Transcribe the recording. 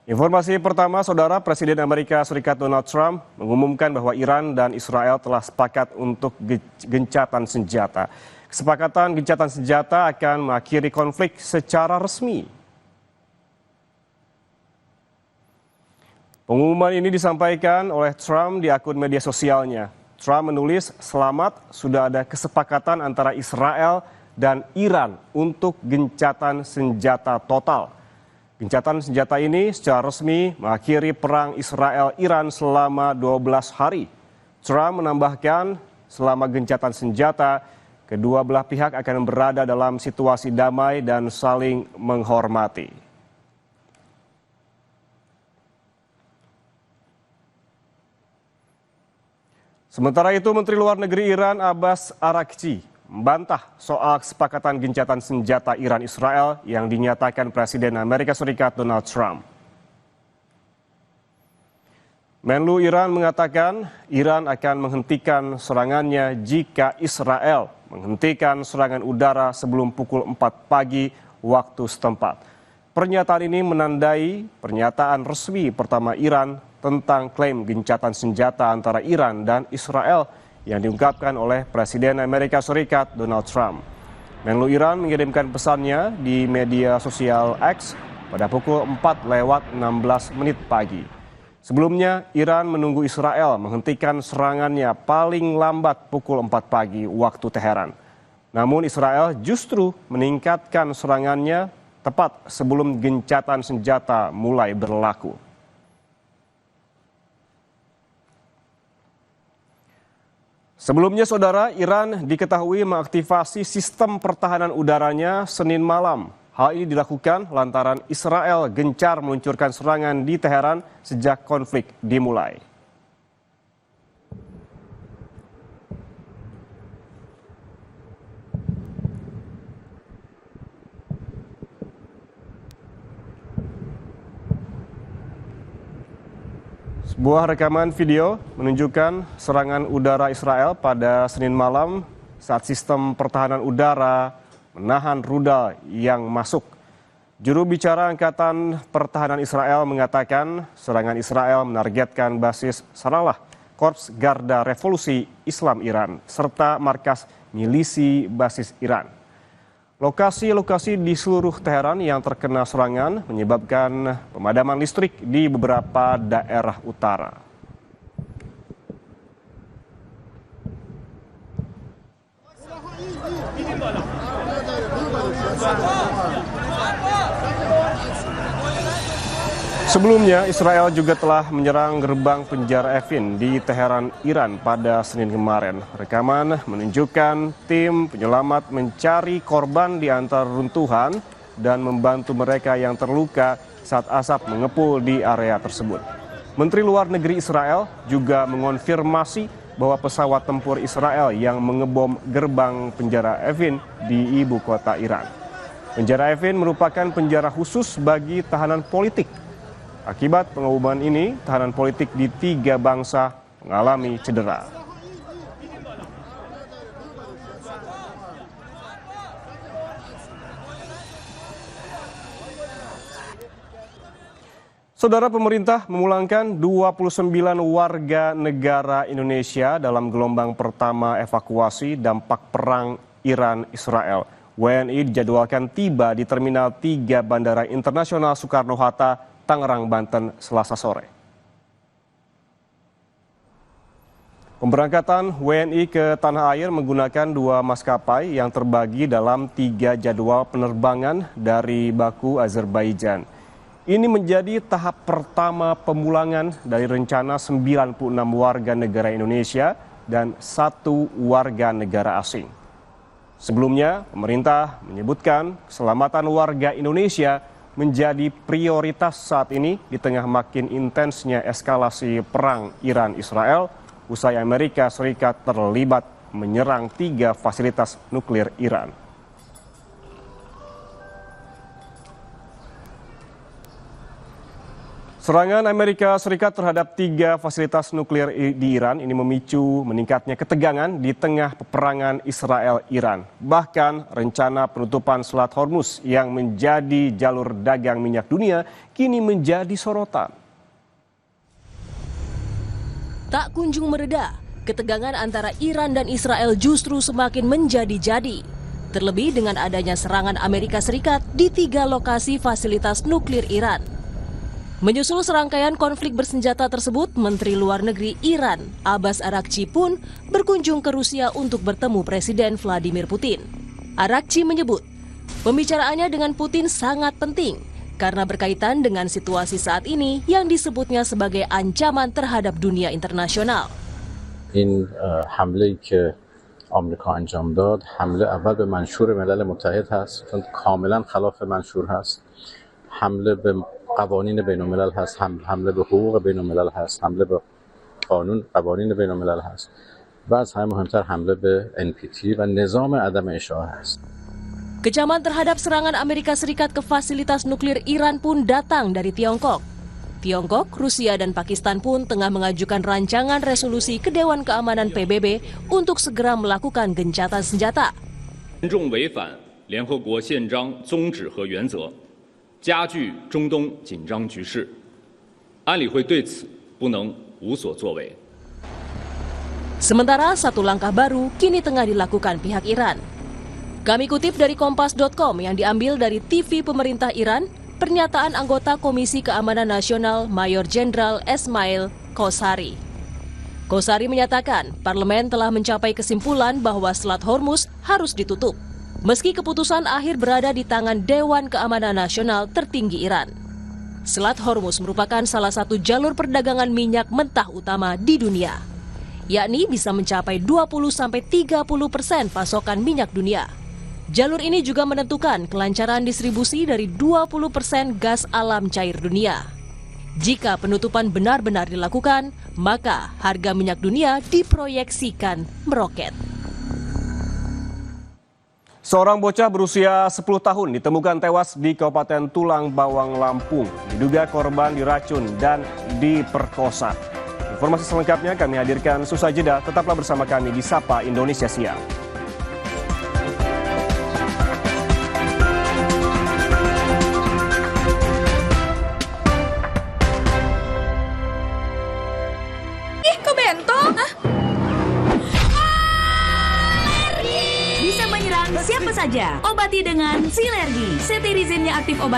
Informasi pertama, Saudara, Presiden Amerika Serikat Donald Trump mengumumkan bahwa Iran dan Israel telah sepakat untuk gencatan senjata. Kesepakatan gencatan senjata akan mengakhiri konflik secara resmi. Pengumuman ini disampaikan oleh Trump di akun media sosialnya. Trump menulis, "Selamat, sudah ada kesepakatan antara Israel dan Iran untuk gencatan senjata total." Gencatan senjata ini secara resmi mengakhiri perang Israel-Iran selama 12 hari. Trump menambahkan, selama gencatan senjata, kedua belah pihak akan berada dalam situasi damai dan saling menghormati. Sementara itu, Menteri Luar Negeri Iran Abbas Araghchi membantah soal kesepakatan gencatan senjata Iran-Israel yang dinyatakan Presiden Amerika Serikat Donald Trump. Menlu Iran mengatakan Iran akan menghentikan serangannya jika Israel menghentikan serangan udara sebelum pukul 4 pagi waktu setempat. Pernyataan ini menandai pernyataan resmi pertama Iran tentang klaim gencatan senjata antara Iran dan Israel yang diungkapkan oleh Presiden Amerika Serikat Donald Trump. Menlu Iran mengirimkan pesannya di media sosial X pada pukul 4:16 pagi. Sebelumnya, Iran menunggu Israel menghentikan serangannya paling lambat pukul 4 pagi waktu Teheran. Namun Israel justru meningkatkan serangannya tepat sebelum gencatan senjata mulai berlaku. Sebelumnya, Saudara, Iran diketahui mengaktifasi sistem pertahanan udaranya Senin malam. Hal ini dilakukan lantaran Israel gencar meluncurkan serangan di Teheran sejak konflik dimulai. Sebuah rekaman video menunjukkan serangan udara Israel pada Senin malam saat sistem pertahanan udara menahan rudal yang masuk. Juru bicara Angkatan Pertahanan Israel mengatakan serangan Israel menargetkan basis Sarallah, Korps Garda Revolusi Islam Iran, serta markas milisi basis Iran. Lokasi-lokasi di seluruh Teheran yang terkena serangan menyebabkan pemadaman listrik di beberapa daerah utara. Sebelumnya, Israel juga telah menyerang gerbang penjara Evin di Teheran, Iran pada Senin kemarin. Rekaman menunjukkan tim penyelamat mencari korban di antara runtuhan dan membantu mereka yang terluka saat asap mengepul di area tersebut. Menteri Luar Negeri Israel juga mengonfirmasi bahwa pesawat tempur Israel yang mengebom gerbang penjara Evin di ibu kota Iran. Penjara Evin merupakan penjara khusus bagi tahanan politik. Akibat pengeboman ini, tahanan politik di 3 bangsa mengalami cedera. Saudara, pemerintah memulangkan 29 warga negara Indonesia dalam gelombang pertama evakuasi dampak perang Iran-Israel. WNI dijadwalkan tiba di Terminal 3 Bandara Internasional Soekarno-Hatta, Tangerang, Banten, Selasa sore. Pemberangkatan WNI ke tanah air menggunakan 2 maskapai yang terbagi dalam 3 jadwal penerbangan dari Baku, Azerbaijan. Ini menjadi tahap pertama pemulangan dari rencana 96 warga negara Indonesia dan 1 warga negara asing. Sebelumnya, pemerintah menyebutkan keselamatan warga Indonesia menjadi prioritas saat ini di tengah makin intensnya eskalasi perang Iran-Israel usai Amerika Serikat terlibat menyerang 3 fasilitas nuklir Iran. Serangan Amerika Serikat terhadap 3 fasilitas nuklir di Iran ini memicu meningkatnya ketegangan di tengah peperangan Israel-Iran. Bahkan rencana penutupan Selat Hormuz yang menjadi jalur dagang minyak dunia kini menjadi sorotan. Tak kunjung mereda, ketegangan antara Iran dan Israel justru semakin menjadi-jadi. Terlebih dengan adanya serangan Amerika Serikat di 3 lokasi fasilitas nuklir Iran. Menyusul serangkaian konflik bersenjata tersebut, Menteri Luar Negeri Iran, Abbas Araghchi pun berkunjung ke Rusia untuk bertemu Presiden Vladimir Putin. Araghchi menyebut, pembicaraannya dengan Putin sangat penting karena berkaitan dengan situasi saat ini yang disebutnya sebagai ancaman terhadap dunia internasional. این حمله‌ای که آمریکا انجام داد حمله اول به منشور ملل متحد هست چون کاملا خلاف منشور هست حمله به قوانین بین الملل هست حمله به حقوق بین الملل هست حمله به قوانین بین الملل هست و از همه مهمتر حمله به NPT و نظام عدم اشاعه هست. Kecaman terhadap serangan Amerika Serikat ke fasilitas nuklir Iran pun datang dari Tiongkok. Tiongkok, Rusia, dan Pakistan pun tengah mengajukan rancangan resolusi ke Dewan Keamanan PBB untuk segera melakukan gencatan senjata. 严重违反联合国宪章宗旨和原则，加剧中东紧张局势。安理会对此不能无所作为。 Sementara satu langkah baru kini tengah dilakukan pihak Iran. Kami kutip dari Kompas.com yang diambil dari TV pemerintah Iran, pernyataan anggota Komisi Keamanan Nasional Mayor Jenderal Esmail Qosari. Qosari menyatakan parlemen telah mencapai kesimpulan bahwa Selat Hormuz harus ditutup, meski keputusan akhir berada di tangan Dewan Keamanan Nasional tertinggi Iran. Selat Hormuz merupakan salah satu jalur perdagangan minyak mentah utama di dunia, yakni bisa mencapai 20-30% pasokan minyak dunia. Jalur ini juga menentukan kelancaran distribusi dari 20% gas alam cair dunia. Jika penutupan benar-benar dilakukan, maka harga minyak dunia diproyeksikan meroket. Seorang bocah berusia 10 tahun ditemukan tewas di Kabupaten Tulang Bawang, Lampung. Diduga korban diracun dan diperkosa. Informasi selengkapnya kami hadirkan seusai jeda. Tetaplah bersama kami di Sapa Indonesia Siang. Kok bento? Bisa menyerang siapa saja. Obati dengan Silergi. Cetirizine aktif obat